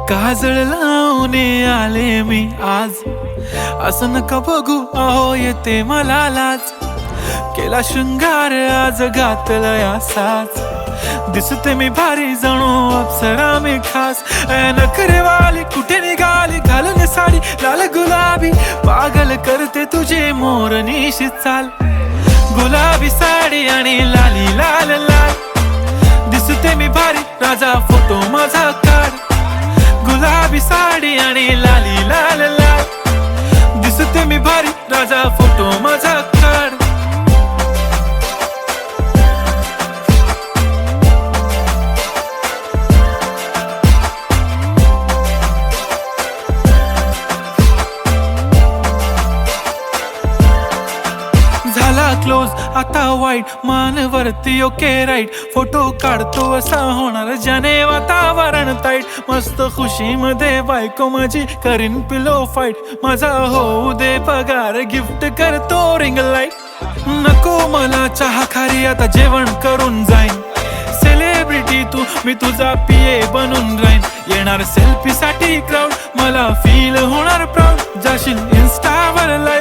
काजळ लावून आले मी आज, असं नका बघू अहो येते मला लाज. केला शृंगार आज घातला साज, दिसते मी भारी जणू अप्सरा मी खास. नखरेवाली कुठे निघाली घालून साडी लाल गुलाबी, पागल करते तुझे मोरनीशी चाल. गुलाबी साडी आणि लाली लाल लाल, दिसते मी भारी राजा फोटो माझा काढ. गुलाबी साडी आणि लाली लाल लाल, दिसते मी भारी राजा फोटो माझा काढ. झाला क्लोज आता वाईट, मान वरती ओके राईट. फोटो काढतो असा होणार ज्याने वातावरण ताईट. मस्त खुशी मध्ये बायको माझी करीन पिलो फाईट. माझा होऊ दे पगार गिफ्ट करतो रिंग लाईट. नको मला चहा खारी आता जेवण करून जाईन. सेलिब्रिटी तू मी तुझा पिये बनून राहीन. येणार सेल्फी साठी क्राऊड मला फील होणार प्राऊड. जाशील इन्स्टावर लाईव्ह